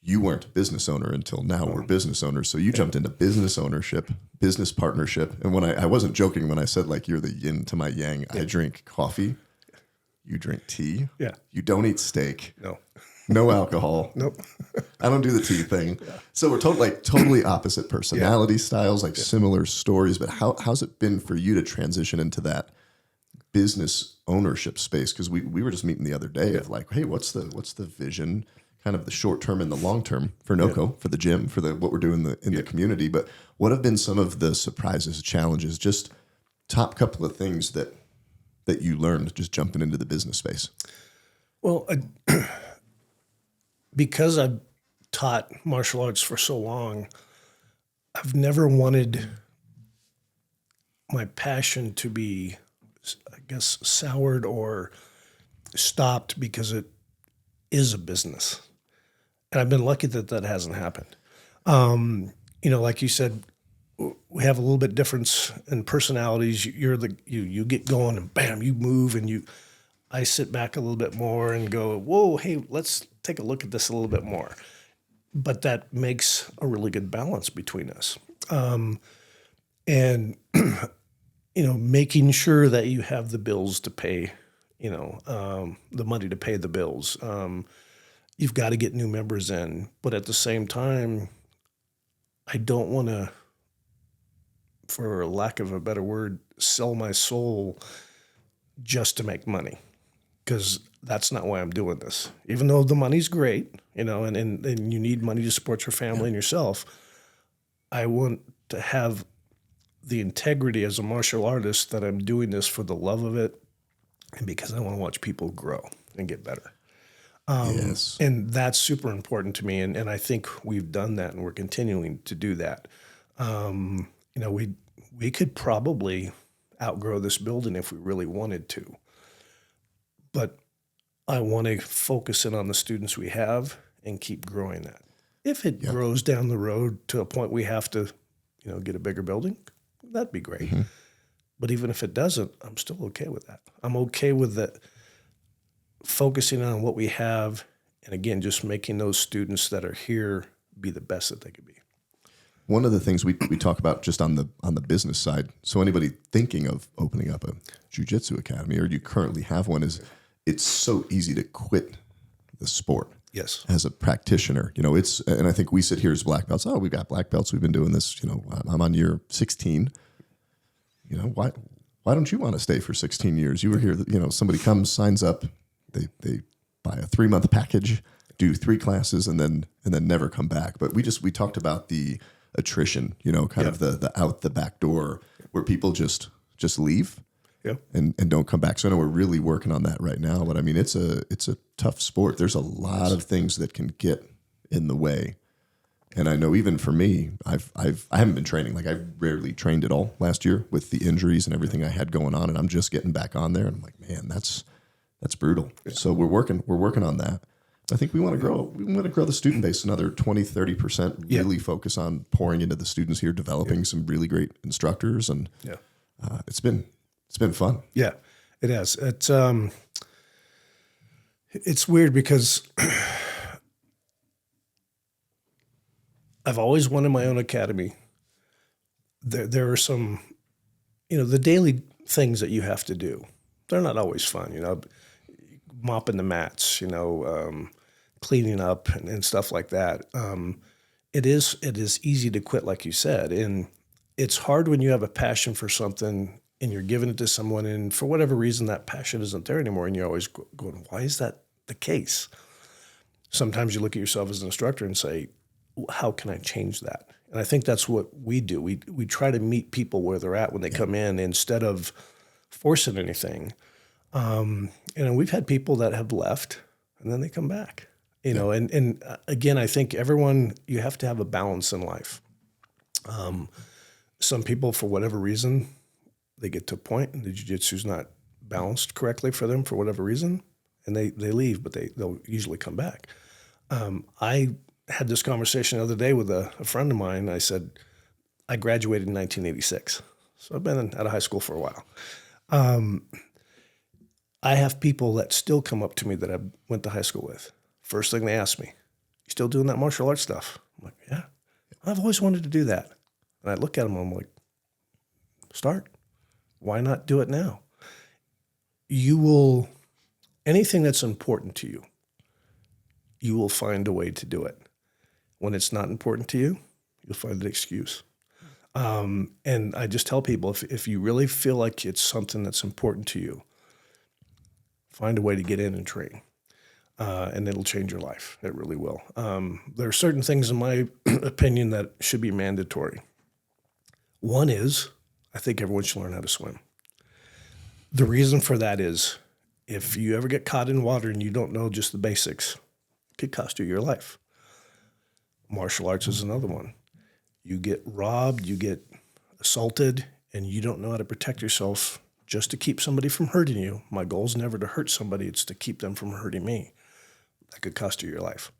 You weren't a business owner until now. We're business owners. So you jumped into business ownership, business partnership. And when I wasn't joking when I said like you're the yin to my yang. I drink coffee. You drink tea. Yeah. You don't eat steak. No alcohol. Nope. I don't do the tea thing. Yeah. So we're totally opposite personality styles, similar stories. But how's it been for you to transition into that business ownership space? Because we were just meeting the other day of like, hey, what's the vision, kind of the short term and the long term for NOCO, for the gym, for what we're doing in the community. But what have been some of the surprises, challenges, just top couple of things that you learned just jumping into the business space? Well, because I've taught martial arts for so long, I've never wanted my passion to be, I guess, soured or stopped because it is a business. And I've been lucky that hasn't happened. Like you said, we have a little bit difference in personalities. You get going and bam, you move, and I sit back a little bit more and go, whoa, hey, let's take a look at this a little bit more. But that makes a really good balance between us. And making sure that you have the bills to pay, the money to pay the bills. You've got to get new members in, but at the same time, I don't want to, for lack of a better word, sell my soul just to make money, because that's not why I'm doing this. Even though the money's great, and you need money to support your family and yourself, I want to have the integrity as a martial artist that I'm doing this for the love of it and because I want to watch people grow and get better. Yes. And that's super important to me. And I think we've done that and we're continuing to do that. We could probably outgrow this building if we really wanted to. But I want to focus in on the students we have and keep growing that. If it grows down the road to a point we have to, get a bigger building, that'd be great. Mm-hmm. But even if it doesn't, I'm still okay with that. I'm okay with that, focusing on what we have, and again, just making those students that are here be the best that they could be. One of the things we talk about just on the business side, so anybody thinking of opening up a jiu-jitsu academy, or you currently have one, is it's so easy to quit the sport. Yes. As a practitioner, and I think we sit here as black belts. Oh, we've got black belts. We've been doing this. I'm on year 16. Why don't you want to stay for 16 years? You were here. Somebody comes, signs up. They buy a 3-month package, do 3 classes, and then never come back. But we talked about the attrition, kind of the out the back door where people just leave and don't come back. So I know we're really working on that right now. But I mean, it's a tough sport. There's a lot of things that can get in the way. And I know even for me, I haven't been training. Like I rarely trained at all last year with the injuries and everything I had going on. And I'm just getting back on there. And I'm like, man, that's brutal. Yeah. So we're working on that. I think we want to grow. We want to grow the student base another 20, 30%. Really focus on pouring into the students here, developing some really great instructors, and it's been fun. Yeah, it has. It's weird because I've always wanted my own academy. There are some, the daily things that you have to do. They're not always fun, mopping the mats, cleaning up and stuff like that. It is easy to quit, like you said, and it's hard when you have a passion for something and you're giving it to someone, and for whatever reason that passion isn't there anymore, and you're always going, why is that the case? Sometimes you look at yourself as an instructor and say, how can I change that? And I think that's what we do. We try to meet people where they're at when they come in instead of forcing anything. And we've had people that have left and then they come back, and again, I think you have to have a balance in life. Some people, for whatever reason, they get to a point and the jiu-jitsu is not balanced correctly for them for whatever reason, and they leave, but they'll usually come back. I had this conversation the other day with a friend of mine. I said, I graduated in 1986, so I've been out of high school for a while. I have people that still come up to me that I went to high school with. First thing they ask me, you still doing that martial arts stuff? I'm like, yeah, I've always wanted to do that. And I look at them and I'm like, start. Why not do it now? Anything that's important to you, you will find a way to do it. When it's not important to you, you'll find an excuse. And I just tell people, if you really feel like it's something that's important to you, find a way to get in and train, and it'll change your life. It really will. There are certain things, in my opinion, that should be mandatory. One is, I think everyone should learn how to swim. The reason for that is, if you ever get caught in water and you don't know just the basics, it could cost you your life. Martial arts is another one. You get robbed, you get assaulted, and you don't know how to protect yourself just to keep somebody from hurting you. My goal is never to hurt somebody, it's to keep them from hurting me. That could cost you your life.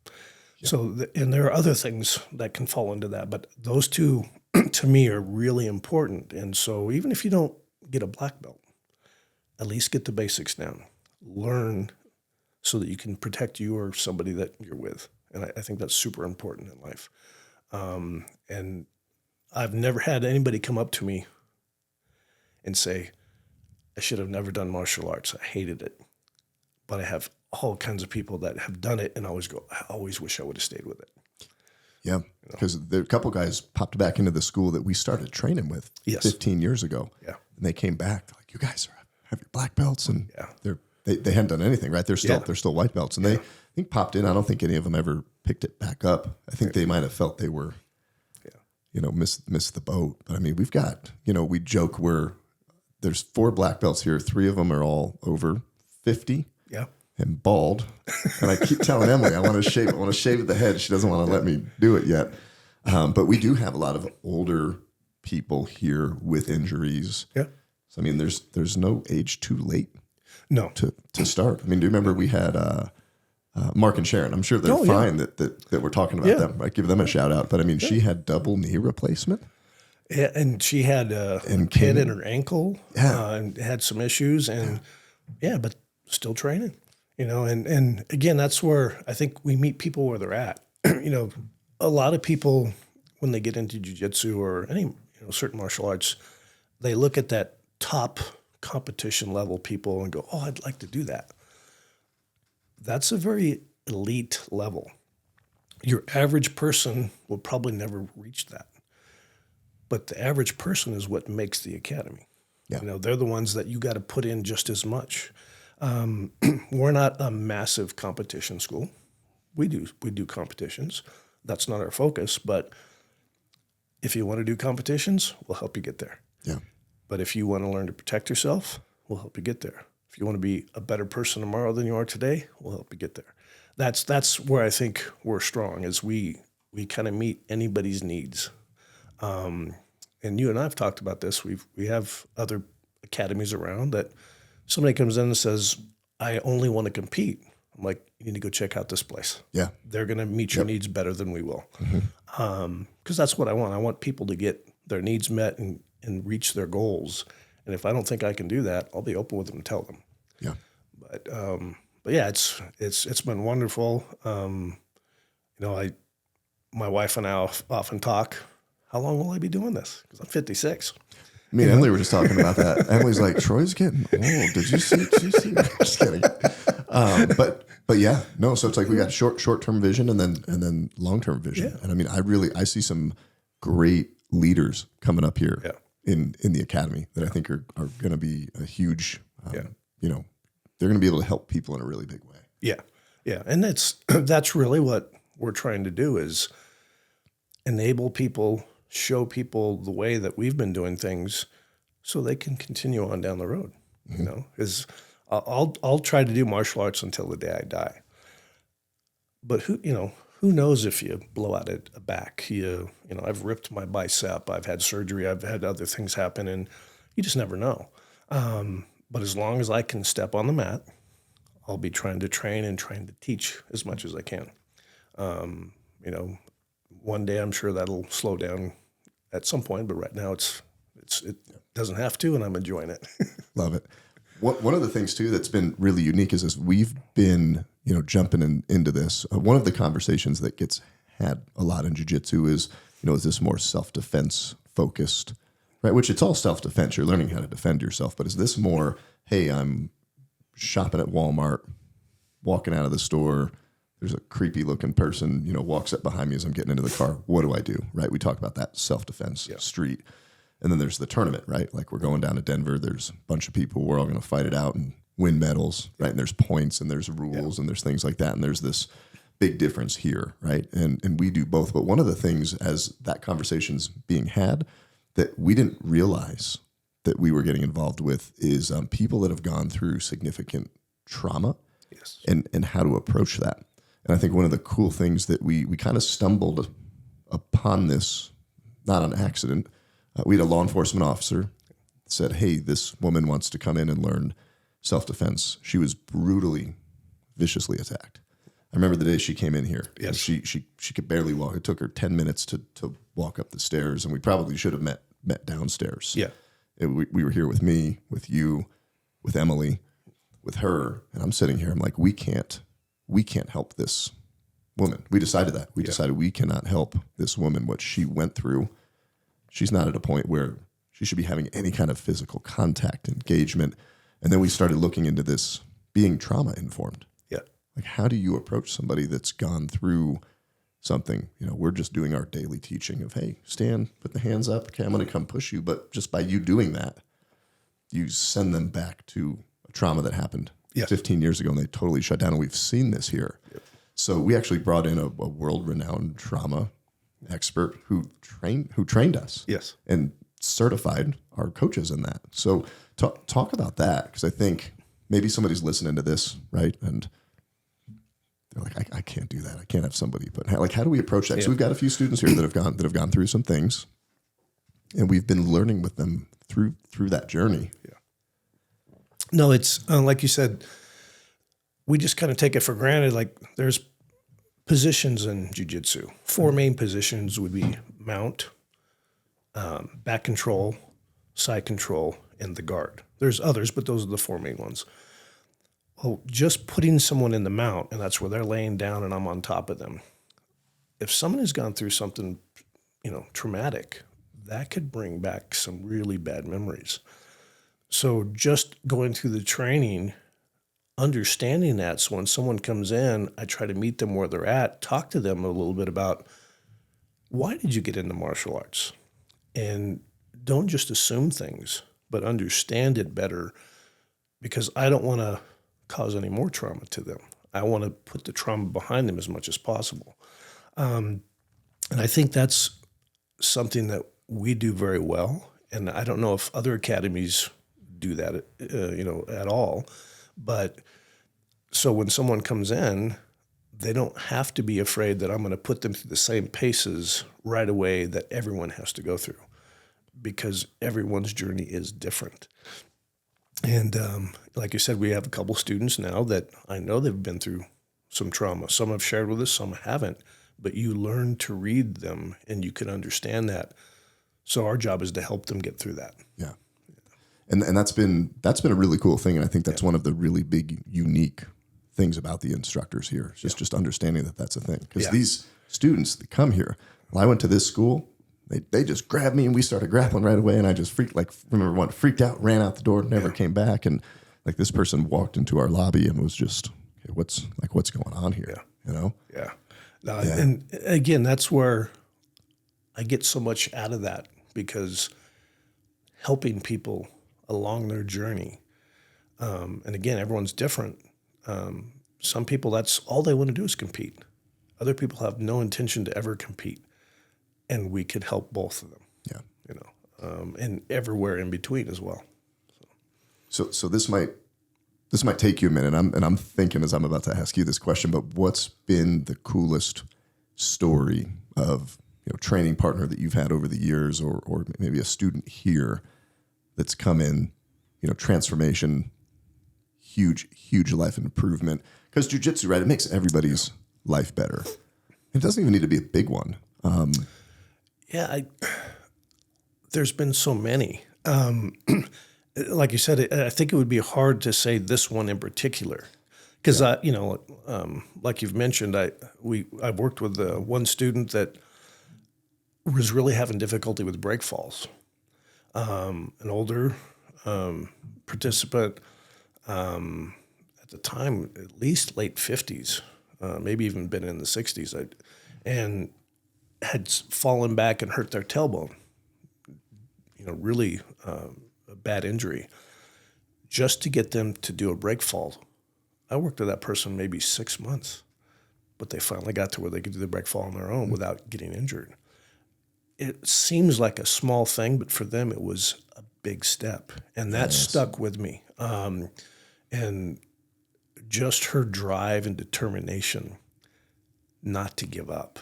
Yeah. So, and there are other things that can fall into that, but those two, to me, are really important. And so even if you don't get a black belt, at least get the basics down. Learn so that you can protect you or somebody that you're with. And I think that's super important in life. And I've never had anybody come up to me and say, I should have never done martial arts. I hated it. But I have all kinds of people that have done it and always go, I always wish I would have stayed with it. Yeah, because there are a couple guys popped back into the school that we started training with 15 years ago. Yeah. And they came back like, you guys have your black belts, and they hadn't done anything, right? They're still white belts. And they, I think, popped in. I don't think any of them ever picked it back up. I think they might have felt they were, missed the boat. But I mean, we've got, we joke there's 4 black belts here. 3 of them are all over 50. Yeah. And bald. And I keep telling Emily, I want to shave the head. She doesn't want to let me do it yet. But we do have a lot of older people here with injuries. Yeah. So, I mean, there's no age too late. No. To start. I mean, do you remember we had Mark and Sharon? I'm sure they're fine that we're talking about them. I give them a shout out. But I mean, she had double knee replacement. Yeah, and she had a pin in her ankle. Yeah. And had some issues, and but still training. And again, that's where I think we meet people where they're at. A lot of people, when they get into jiu-jitsu or any certain martial arts, they look at that top competition level people and go, oh, I'd like to do that. That's a very elite level. Your average person will probably never reach that. But the average person is what makes the academy. Yeah. They're the ones that you got to put in just as much. We're not a massive competition school. We do competitions. That's not our focus. But if you want to do competitions, we'll help you get there. Yeah. But if you want to learn to protect yourself, we'll help you get there. If you want to be a better person tomorrow than you are today, we'll help you get there. That's where I think we're strong, is we kind of meet anybody's needs. And you and I have talked about this. We have other academies around that somebody comes in and says, I only want to compete. I'm like, you need to go check out this place. Yeah. They're going to meet your needs better than we will. Because that's what I want. I want people to get their needs met and reach their goals. And if I don't think I can do that, I'll be open with them and tell them. Yeah. But yeah, it's been wonderful. My wife and I often talk, how long will I be doing this? Because I'm 56. Me and Emily were just talking about that. Emily's like, Troy's getting old. Did you see? Just kidding. But yeah, no. So it's like we got short-term vision and then long-term vision. Yeah. And I mean, I see some great leaders coming up here in the academy that I think are going to be a huge, they're going to be able to help people in a really big way. Yeah. Yeah. And that's really what we're trying to do, is enable people, show people the way that we've been doing things so they can continue on down the road. Because I'll try to do martial arts until the day I die. But who knows if you blow out a back? I've ripped my bicep. I've had surgery. I've had other things happen, and you just never know. But as long as I can step on the mat, I'll be trying to train and trying to teach as much as I can. One day I'm sure that'll slow down at some point, but right now it doesn't have to, and I'm enjoying it. Love it. One of the things too that's been really unique is as we've been, jumping into this. One of the conversations that gets had a lot in jiu-jitsu is, is this more self-defense focused, right? Which it's all self-defense. You're learning how to defend yourself, but is this more, hey, I'm shopping at Walmart, walking out of the store, there's a creepy looking person, walks up behind me as I'm getting into the car. What do I do? Right? We talk about that self-defense street. And then there's the tournament, right? Like we're going down to Denver. There's a bunch of people. We're all going to fight it out and win medals, right? And there's points and there's rules and there's things like that. And there's this big difference here, right? And we do both. But one of the things as that conversation's being had that we didn't realize that we were getting involved with is people that have gone through significant trauma and how to approach that. And I think one of the cool things that we kind of stumbled upon this, not on accident. We had a law enforcement officer said, hey, this woman wants to come in and learn self-defense. She was brutally, viciously attacked. I remember the day she came in here. Yes. She could barely walk. It took her 10 minutes to walk up the stairs, and we probably should have met downstairs. Yeah. We were here with me, with you, with Emily, with her, and I'm sitting here. I'm like, we can't help this woman. We decided that. We decided we cannot help this woman, what she went through. She's not at a point where she should be having any kind of physical contact, engagement. And then we started looking into this being trauma informed. Yeah. Like, how do you approach somebody that's gone through something? We're just doing our daily teaching of, hey, stand, put the hands up. Okay, I'm going to come push you. But just by you doing that, you send them back to a trauma that happened 15 years ago, and they totally shut down. And we've seen this here. Yep. So we actually brought in a world-renowned trauma expert who trained us. Yes. And certified our coaches in that. So talk about that, because I think maybe somebody's listening to this, right? And they're like, I can't do that. I can't have somebody. But how do we approach that? Yeah. So we've got a few students here that have gone through some things, and we've been learning with them through that journey. Yeah. No, it's like you said, we just kind of take it for granted. Like there's positions in jiu-jitsu. 4 main positions would be mount, back control, side control, and the guard. There's others, but those are the 4 main ones. Well, just putting someone in the mount, and that's where they're laying down and I'm on top of them. If someone has gone through something, traumatic, that could bring back some really bad memories. So just going through the training, understanding that, so when someone comes in, I try to meet them where they're at, talk to them a little bit about, why did you get into martial arts? And don't just assume things, but understand it better, because I don't want to cause any more trauma to them. I want to put the trauma behind them as much as possible. And I think that's something that we do very well. And I don't know if other academies do that, at all. But so when someone comes in, they don't have to be afraid that I'm going to put them through the same paces right away that everyone has to go through, because everyone's journey is different. And like you said, we have a couple students now that I know they've been through some trauma. Some have shared with us, some haven't. But you learn to read them and you can understand that. So our job is to help them get through that. Yeah. And that's been a really cool thing. And I think that's one of the really big, unique things about the instructors here. Just understanding that that's a thing. Because these students that come here, well, I went to this school, they just grabbed me and we started grappling right away. And I just freaked out, ran out the door, never came back. And like this person walked into our lobby and was just, okay, what's going on here? Yeah. And again, that's where I get so much out of that, because helping people along their journey. And again, everyone's different. Some people, that's all they want to do is compete. Other people have no intention to ever compete. And we could help both of them. Yeah. And everywhere in between as well. So this might this might take you a minute, and I'm thinking as I'm about to ask you this question, but what's been the coolest story of training partner that you've had over the years, or maybe a student here that's come in, transformation, huge life improvement? Because jiu-jitsu, right, it makes everybody's life better. It doesn't even need to be a big one. There's been so many. Like you said, I think it would be hard to say this one in particular, because like you've mentioned, I've worked with one student that was really having difficulty with break falls. An older participant, at the time, at least late 50s, maybe even been in the 60s, and had fallen back and hurt their tailbone. Really a bad injury. Just to get them to do a break fall, I worked with that person maybe 6 months, but they finally got to where they could do the break fall on their own without getting injured. It seems like a small thing, but for them it was a big step, and that stuck with me. And just her drive and determination not to give up.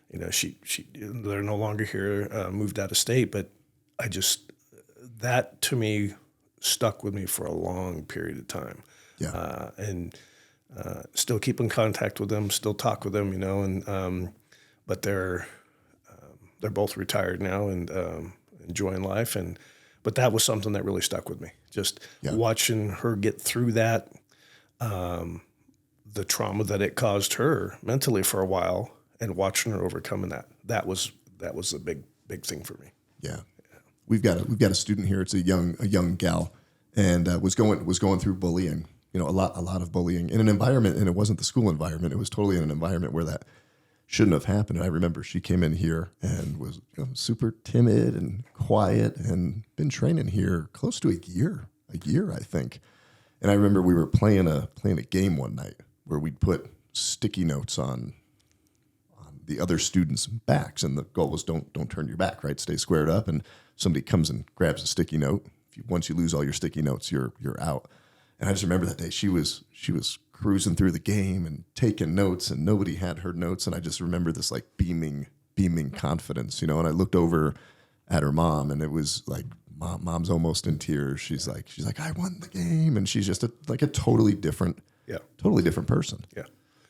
They're no longer here, moved out of state, but that to me stuck with me for a long period of time. Yeah. And still keep in contact with them, still talk with them, but they're both retired now and enjoying life. But that was something that really stuck with me. Just watching her get through that, the trauma that it caused her mentally for a while, and watching her overcoming that. That was a big thing for me. Yeah. We've got a student here. It's a young gal, and was going through bullying. A lot of bullying in an environment, and it wasn't the school environment. It was totally in an environment where that shouldn't have happened. And I remember she came in here and was super timid and quiet, and been training here close to a year, I think. And I remember we were playing a game one night where we'd put sticky notes on the other students' backs, and the goal was don't turn your back, right? Stay squared up, and somebody comes and grabs a sticky note. Once you lose all your sticky notes, you're out. And I just remember that day she was cruising through the game and taking notes, and nobody had her notes. And I just remember this like beaming confidence, And I looked over at her mom, and it was like mom's almost in tears. She's like, I won the game, and she's just a totally different person. Yeah.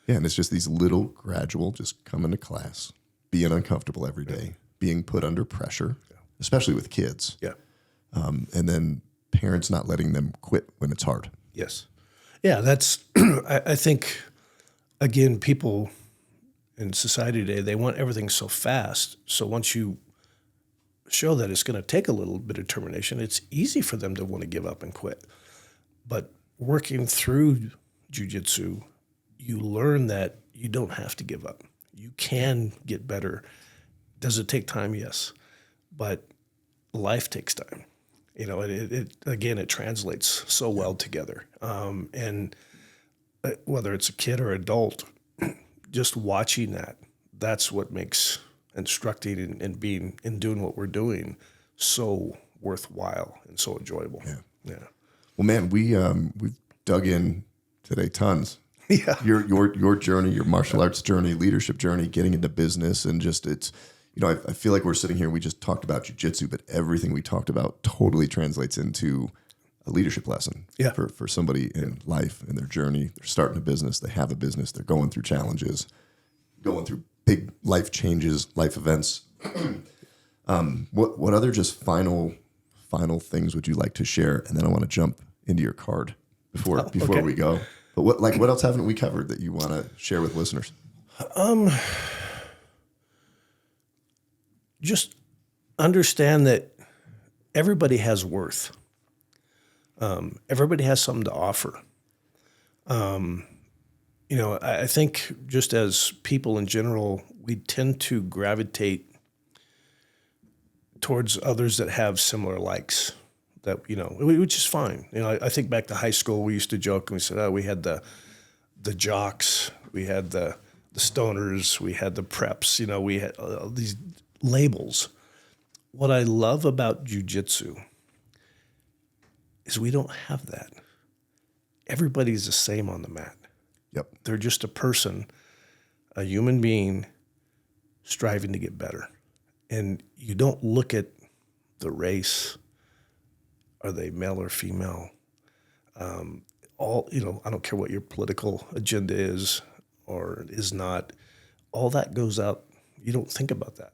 Yeah, and it's just these little gradual, just coming to class, being uncomfortable every day, being put under pressure, especially with kids. Yeah. And then parents not letting them quit when it's hard. Yes. Yeah, that's, I think, again, people in society today, they want everything so fast. So once you show that it's going to take a little bit of determination, it's easy for them to want to give up and quit. But working through jiu-jitsu, you learn that you don't have to give up. You can get better. Does it take time? Yes. But life takes time. It translates so well together. And whether it's a kid or adult, just watching that's what makes instructing and being and doing what we're doing so worthwhile and so enjoyable. Yeah. Well, man, we've dug in today tons. Yeah. Your journey, your martial arts journey, leadership journey, getting into business, and just it's, I feel like we're sitting here, we just talked about jiu-jitsu, but everything we talked about totally translates into a leadership lesson for somebody in life, in their journey. They're starting a business, they have a business, they're going through challenges, going through big life changes, life events. What other just final things would you like to share? And then I want to jump into your card before we go. But what else haven't we covered that you want to share with listeners? Just understand that everybody has worth. Everybody has something to offer. I think just as people in general, we tend to gravitate towards others that have similar likes. Which is fine. I think back to high school, we used to joke and we said, we had the jocks, we had the stoners, we had the preps, we had these labels. What I love about jiu-jitsu is we don't have that. everybody's the same on the mat. Yep. They're just a person, a human being striving to get better. And you don't look at the race, are they male or female? I don't care what your political agenda is or is not. All that goes out. You don't think about that.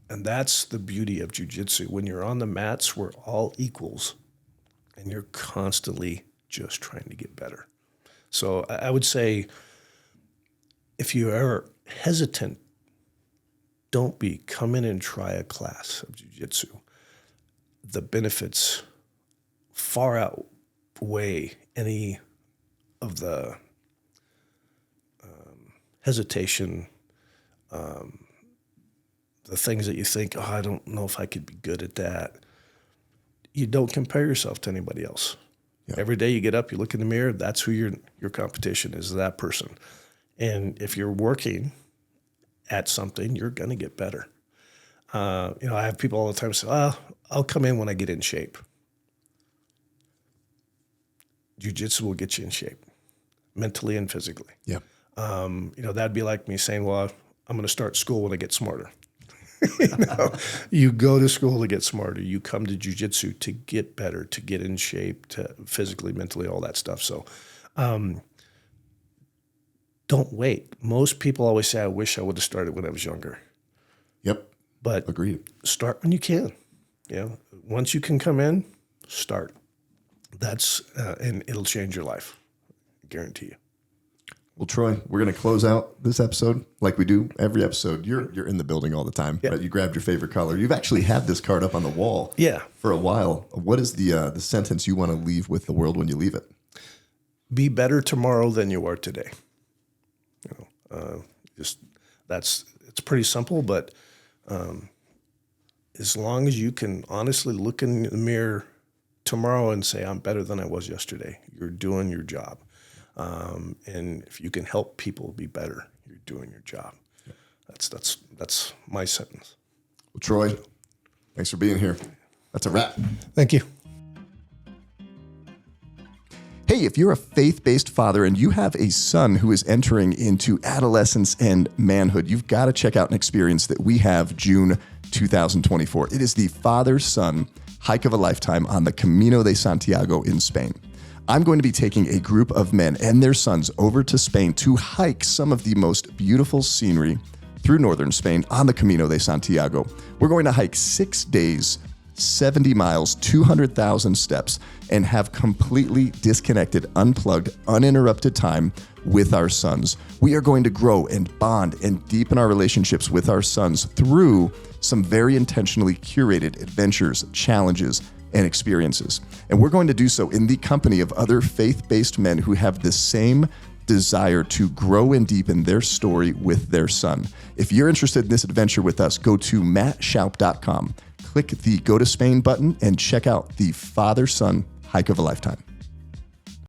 And that's the beauty of jiu-jitsu. When you're on the mats, we're all equals, and you're constantly just trying to get better. So I would say if you're ever hesitant, don't be. Come in and try a class of jiu-jitsu. The benefits far outweigh any of the hesitation, the things that you think, I don't know if I could be good at that. You don't compare yourself to anybody else. Yeah. Every day you get up, you look in the mirror, that's who your competition is, that person. And if you're working at something, you're going to get better. I have people all the time say, I'll come in when I get in shape. Jiu-jitsu will get you in shape, mentally and physically. Yeah. That'd be like me saying, well, I'm going to start school when I get smarter. You go to school to get smarter. You come to jiu-jitsu to get better, to get in shape, to physically, mentally, all that stuff. So don't wait. Most people always say, I wish I would have started when I was younger. Yep. But agreed. Start when you can. Once you can come in, start. That's and it'll change your life. I guarantee you. Well, Troy, we're going to close out this episode like we do every episode. You're in the building all the time. Yeah. Right? You grabbed your favorite color. You've actually had this card up on the wall for a while. What is the sentence you want to leave with the world when you leave it? Be better tomorrow than you are today. It's pretty simple, but as long as you can honestly look in the mirror tomorrow and say, I'm better than I was yesterday, you're doing your job. And if you can help people be better, you're doing your job. That's my sentence. Well, Troy, thanks for being here. That's a wrap. Thank you. Hey, if you're a faith-based father and you have a son who is entering into adolescence and manhood, you've got to check out an experience that we have June 2024. It is the father-son hike of a lifetime on the Camino de Santiago in Spain. I'm going to be taking a group of men and their sons over to Spain to hike some of the most beautiful scenery through northern Spain on the Camino de Santiago. We're going to hike 6 days, 70 miles, 200,000 steps, and have completely disconnected, unplugged, uninterrupted time with our sons. We are going to grow and bond and deepen our relationships with our sons through some very intentionally curated adventures, challenges, and experiences. And we're going to do so in the company of other faith-based men who have the same desire to grow and deepen their story with their son. If you're interested in this adventure with us, go to mattshoup.com, click the Go to Spain button, and check out the Father-Son Hike of a Lifetime.